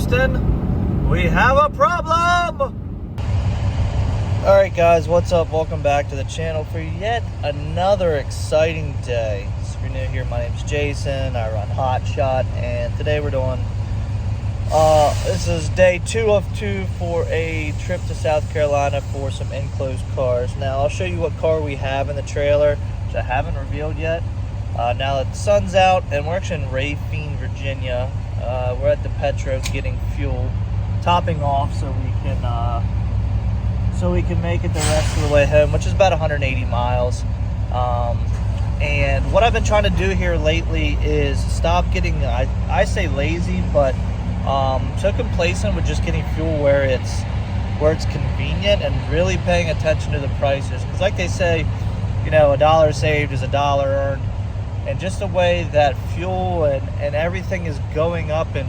Houston, we have a problem! Alright guys, what's up? Welcome back to the channel for yet another exciting day. So if you're new here, my name's Jason, I run Hotshot, and today we're doing, this is day 2 of 2 for a trip to South Carolina for some enclosed cars. Now I'll show you what car we have in the trailer, which I haven't revealed yet. Now that the sun's out, and we're actually in Racine, Virginia. We're at the Petro getting fuel, topping off so we can make it the rest of the way home, which is about 180 miles. And what I've been trying to do here lately is stop getting, I say lazy, but so complacent with just getting fuel where it's convenient and really paying attention to the prices. Because like they say, you know, a dollar saved is a dollar earned. And just the way that fuel and everything is going up in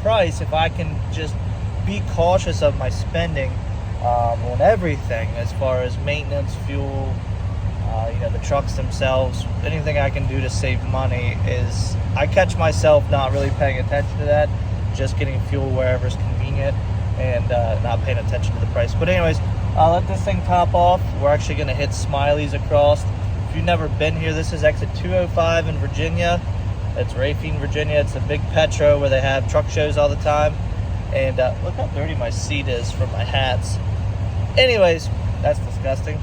price, if I can just be cautious of my spending on everything as far as maintenance, fuel, you know, the trucks themselves, anything I can do to save money is, I catch myself not really paying attention to that, just getting fuel wherever is convenient and not paying attention to the price. But anyways, I'll let this thing top off. We're actually going to hit Smiley's across. If you've never been here, this is exit 205 in Virginia. It's Racine, Virginia. It's a big Petro where they have truck shows all the time. And look how dirty my seat is from my hats. Anyways, that's disgusting.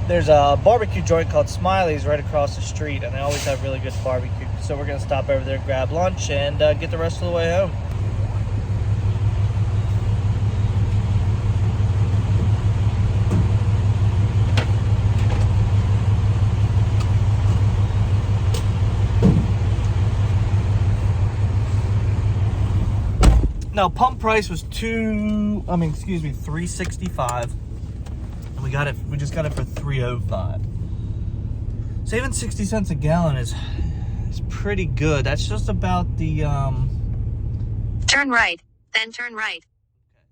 There's a barbecue joint called Smiley's right across the street, and they always have really good barbecue. So we're going to stop over there, grab lunch, and get the rest of the way home. Now, pump price was $365, and we just got it for $305. Saving 60 cents a gallon is pretty good. That's just about the turn right, then turn right.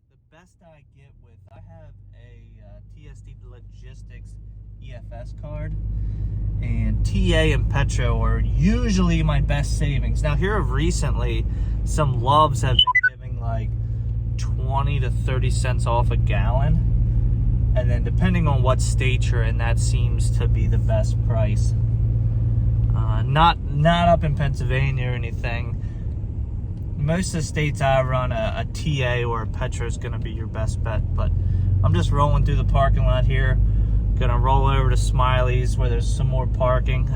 The best I get with, I have a TSD Logistics EFS card, and TA and Petro are usually my best savings. Now here recently, some Loves have been like 20 to 30 cents off a gallon, and then depending on what state you're in, that seems to be the best price. Not up in Pennsylvania or anything. Most of the states I run, a TA or a Petro is going to be your best bet, but I'm just rolling through the parking lot here. Gonna roll over to Smiley's where there's some more parking,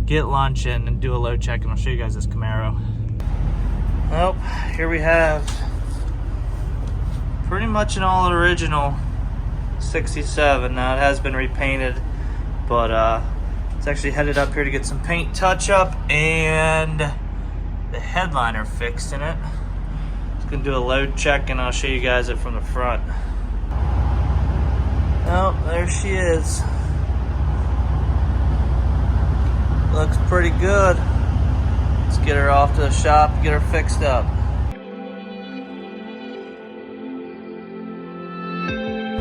get lunch in, and do a load check, and I'll show you guys this Camaro. Well, here we have pretty much an all original 67. Now it has been repainted, but it's actually headed up here to get some paint touch up and the headliner fixed in it. Just gonna do a load check and I'll show you guys it from the front. Oh, there she is. Looks pretty good. Let's get her off to the shop, get her fixed up.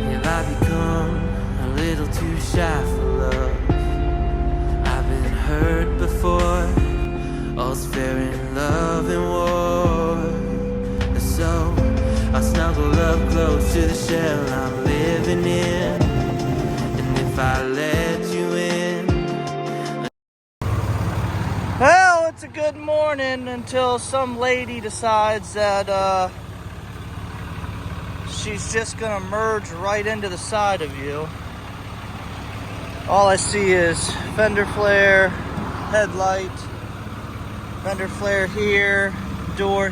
Have I become a little too shy for love? I've been hurt before. All's fair in love and war. So I snuggle up close to the shell I'm living in. And if I let you in, Well, it's a good morning until some lady decides that she's just gonna merge right into the side of you. All I see is fender flare, headlight, fender flare here, door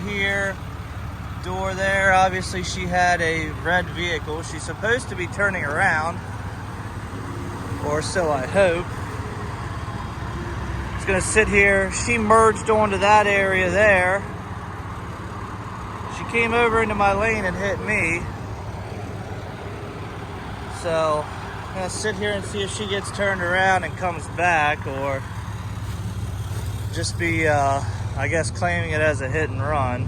there. Obviously she had a red vehicle. She's supposed to be turning around, or so I hope. It's gonna sit here. She merged onto that area there. She came over into my lane and hit me. So I'm gonna sit here and see if she gets turned around and comes back, or just be, I guess, claiming it as a hit and run.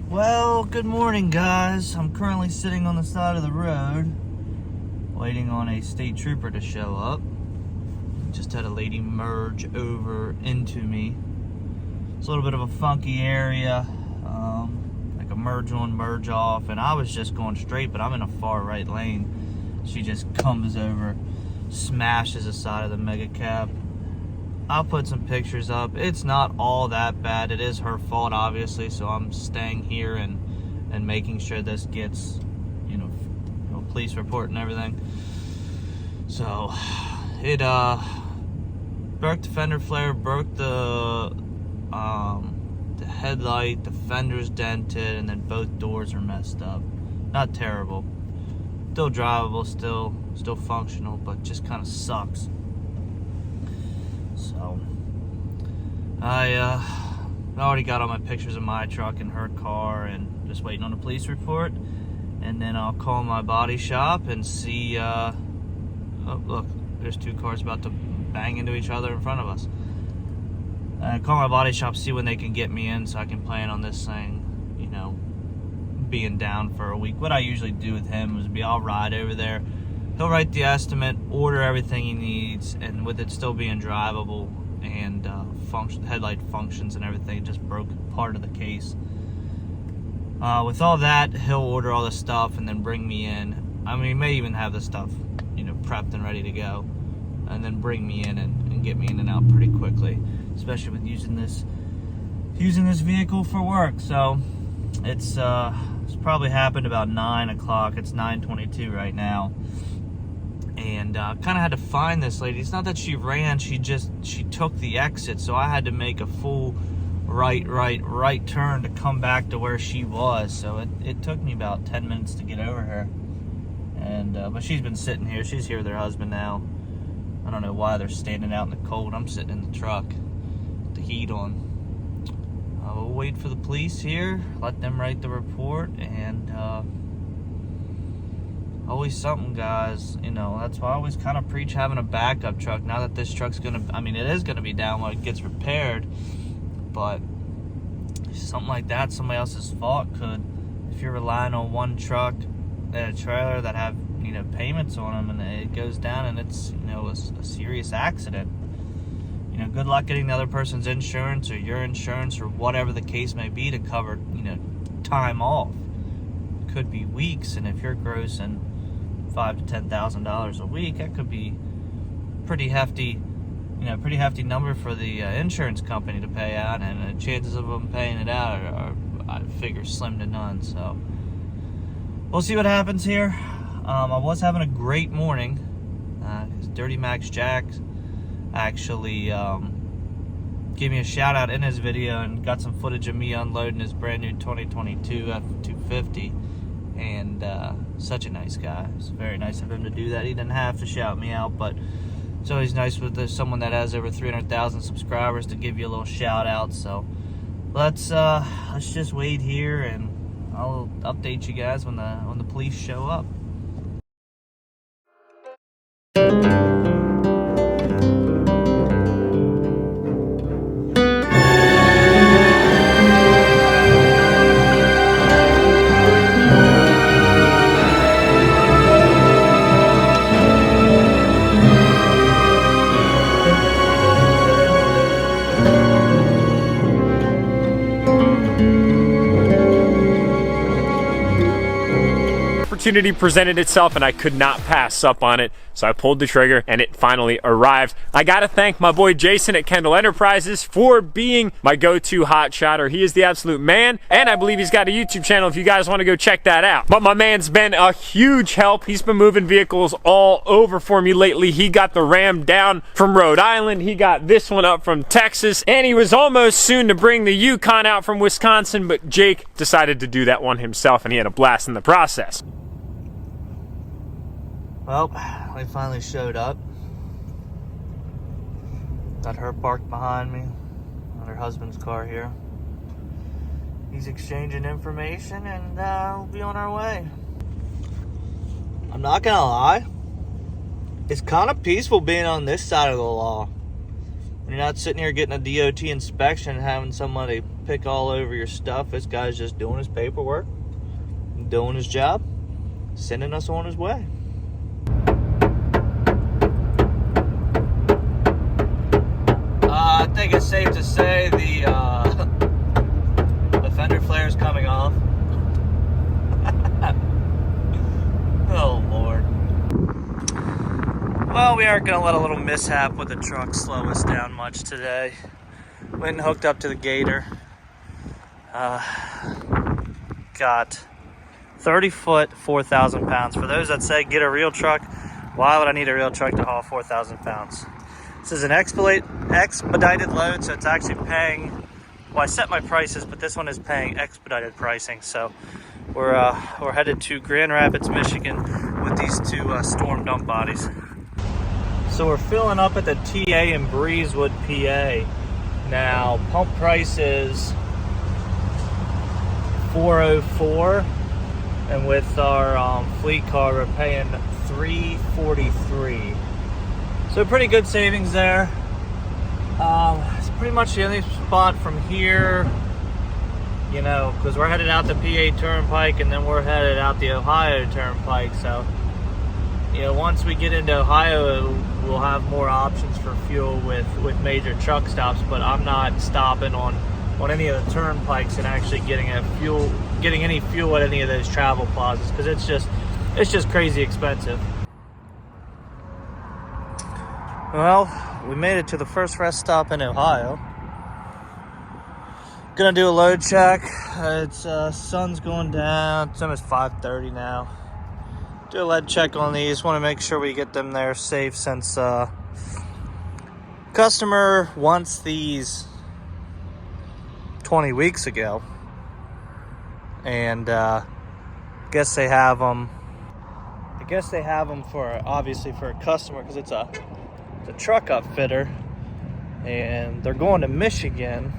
Well, good morning, guys. I'm currently sitting on the side of the road, waiting on a state trooper to show up. Just had a lady merge over into me. It's a little bit of a funky area, like a merge on, merge off, and I was just going straight, but I'm in a far right lane. She just comes over, smashes the side of the mega cab. I'll put some pictures up. It's not all that bad. It is her fault, obviously, so I'm staying here and making sure this gets, police report and everything. So it broke the fender flare, broke the headlight, the fender's dented, and then both doors are messed up. Not terrible, still drivable, still functional, but just kind of sucks. So I already got all my pictures of my truck and her car, and just waiting on a police report, and then I'll call my body shop and see. Oh, look, there's two cars about to bang into each other in front of us. Call my body shop, see when they can get me in so I can plan on this thing, being down for a week. What I usually do with him is I'll ride over there. He'll write the estimate, order everything he needs, and with it still being drivable and headlight functions and everything, just broke part of the case. With all that, he'll order all the stuff and then bring me in. I mean, he may even have the stuff, prepped and ready to go, and then bring me in and get me in and out pretty quickly, especially with using this vehicle for work. So it's probably happened about 9 o'clock. It's 9:22 right now, and kind of had to find this lady. It's not that she ran, she took the exit, so I had to make a full right turn to come back to where she was. So it took me about 10 minutes to get over her. And but she's been sitting here. She's here with her husband now. I don't know why they're standing out in the cold. I'm sitting in the truck with the heat on. We'll wait for the police here, let them write the report, and always something, guys. That's why I always kind of preach having a backup truck. Now that this truck's it is gonna be down when it gets repaired, but something like that, somebody else's fault could, if you're relying on one truck and a trailer that have payments on them, and it goes down and it's a serious accident, good luck getting the other person's insurance or your insurance or whatever the case may be to cover time off. It could be weeks, and if you're grossing $5,000 to $10,000 a week, that could be pretty hefty number for the insurance company to pay out, and the chances of them paying it out are I figure slim to none. So we'll see what happens here. I was having a great morning. Dirty Max Jack actually gave me a shout out in his video and got some footage of me unloading his brand new 2022 F250, and such a nice guy. It's very nice of him to do that. He didn't have to shout me out, but it's always nice with someone that has over 300,000 subscribers to give you a little shout out. So let's just wait here, and I'll update you guys when the police show up. Opportunity presented itself and I could not pass up on it, so I pulled the trigger and it finally arrived. I gotta thank my boy Jason at Kendall Enterprises for being my go-to hotshotter. He is the absolute man, and I believe he's got a YouTube channel if you guys want to go check that out. But my man's been a huge help. He's been moving vehicles all over for me lately. He got the Ram down from Rhode Island, he got this one up from Texas, and he was almost soon to bring the Yukon out from Wisconsin, but Jake decided to do that one himself, and he had a blast in the process. Well, they finally showed up. Got her parked behind me on her husband's car here. He's exchanging information, and we'll be on our way. I'm not gonna lie, it's kind of peaceful being on this side of the law. You're not sitting here getting a DOT inspection and having somebody pick all over your stuff. This guy's just doing his paperwork, doing his job, sending us on his way. think it's safe to say the fender flare is coming off. Oh Lord. Well, we aren't gonna let a little mishap with the truck slow us down much today. Went and hooked up to the gator. Got 30 foot, 4,000 pounds. For those that say get a real truck, why would I need a real truck to haul 4,000 pounds? This is an expedited load, so it's actually paying, well, I set my prices, but this one is paying expedited pricing. So we're headed to Grand Rapids, Michigan with these two storm dump bodies. So we're filling up at the TA in Breezewood, PA. Now, pump price is $404, and with our fleet car, we're paying $343. So pretty good savings there. It's pretty much the only spot from here, you know, because we're headed out the PA Turnpike and then we're headed out the Ohio Turnpike. So, you know, once we get into Ohio, we'll have more options for fuel with major truck stops. But I'm not stopping on any of the turnpikes and actually getting any fuel at any of those travel plazas, because it's just crazy expensive. Well, we made it to the first rest stop in Ohio. Gonna do a load check. It's sun's going down. It's almost 5:30 now. Do a lead check on these. Want to make sure we get them there safe, since customer wants these 20 weeks ago, and guess they have them. I guess they have them for, obviously, for a customer, because it's a truck upfitter, and they're going to Michigan.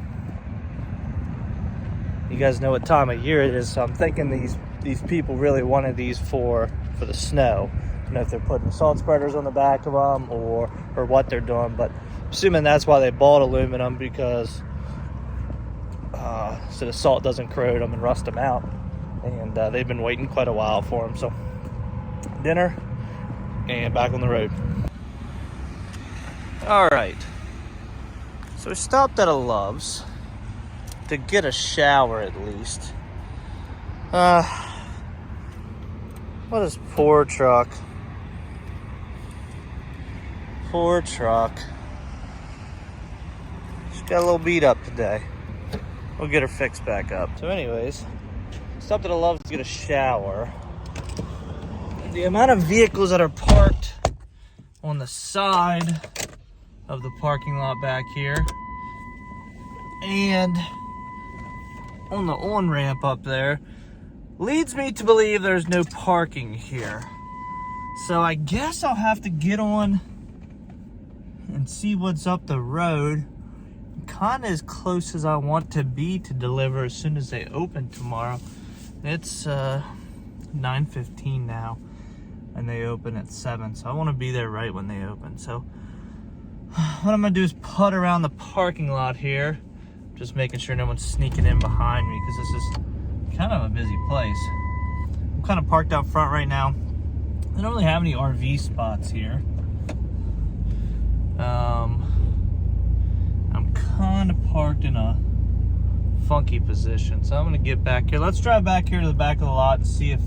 You guys know what time of year it is, so I'm thinking these people really wanted these for the snow. I don't know if they're putting salt spreaders on the back of them or what they're doing, but I'm assuming that's why they bought aluminum, because so the salt doesn't corrode them and rust them out. And they've been waiting quite a while for them. So dinner and back on the road. All right, so we stopped at a Love's to get a shower at least. What is poor truck? Poor truck. She's got a little beat up today. We'll get her fixed back up. So anyways, stopped at a Love's to get a shower. The amount of vehicles that are parked on the side of the parking lot back here and on the on-ramp up there leads me to believe there's no parking here. So I guess I'll have to get on and see what's up the road. Kind of as close as I want to be to deliver as soon as they open tomorrow. It's 9:15 now, and they open at 7, so I want to be there right when they open. So what I'm gonna do is putt around the parking lot here, just making sure no one's sneaking in behind me, because this is kind of a busy place. I'm kind of parked out front right now. I don't really have any RV spots here. I'm kind of parked in a funky position, so I'm gonna get back here. Let's drive back here to the back of the lot and see if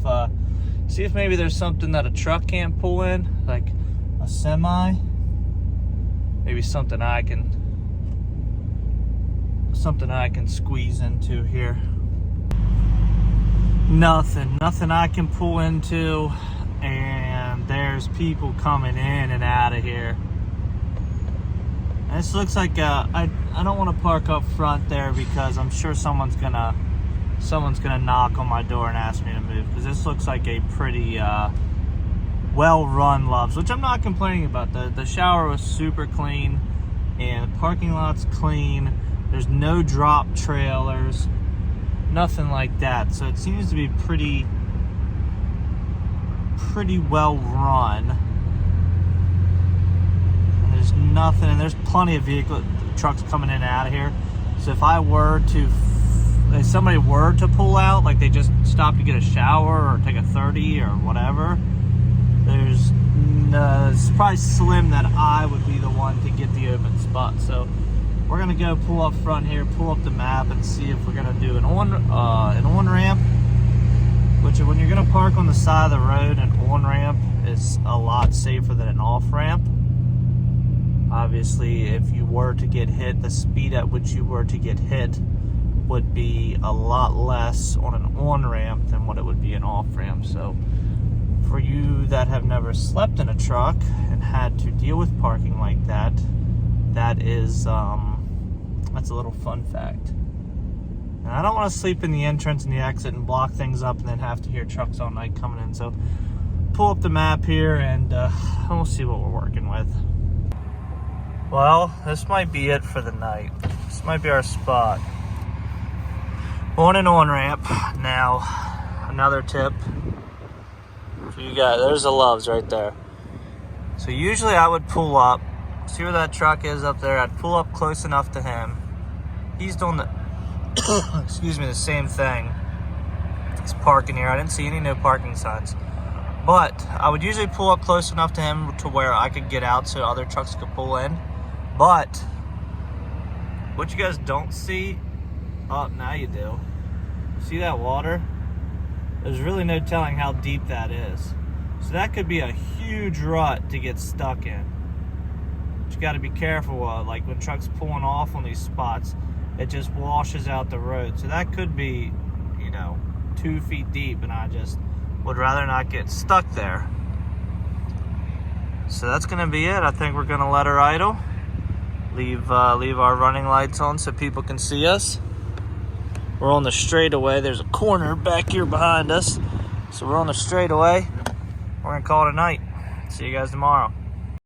maybe there's something that a truck can't pull in, like a semi. Maybe something I can squeeze into here. Nothing I can pull into, and there's people coming in and out of here. This looks like I don't want to park up front there, because I'm sure someone's gonna knock on my door and ask me to move, because this looks like a pretty well-run Love's, which I'm not complaining about. The shower was super clean, and the parking lot's clean. There's no drop trailers, nothing like that. So it seems to be pretty well run. And there's nothing, and there's plenty of trucks coming in and out of here. So if somebody were to pull out, like they just stopped to get a shower or take a 30 or whatever, it's probably slim that I would be the one to get the open spot. So we're gonna go pull up front here, pull up the map, and see if we're gonna do an on ramp. Which, when you're gonna park on the side of the road, an on ramp is a lot safer than an off ramp. Obviously, if you were to get hit, the speed at which you were to get hit would be a lot less on an on ramp than what it would be an off ramp. So, for you that have never slept in a truck and had to deal with parking like that, that is that's a little fun fact. And I don't want to sleep in the entrance and the exit and block things up and then have to hear trucks all night coming in. So pull up the map here and we'll see what we're working with. Well, this might be it for the night. This might be our spot. On and on ramp. Now, another tip for you guys. There's the Loves right there. So usually I would pull up. See where that truck is up there? I'd pull up close enough to him. He's doing the excuse me, the same thing. He's parking here. I didn't see any no parking signs. But I would usually pull up close enough to him to where I could get out so other trucks could pull in. But what you guys don't see, oh, now you do. See that water? There's really no telling how deep that is. So that could be a huge rut to get stuck in. But you got to be careful, like when trucks pulling off on these spots, it just washes out the road. So that could be, 2 feet deep, and I just would rather not get stuck there. So that's gonna be it. I think we're gonna let her idle. Leave our running lights on so people can see us. We're on the straightaway. There's a corner back here behind us. So we're on the straightaway. We're gonna call it a night. See you guys tomorrow.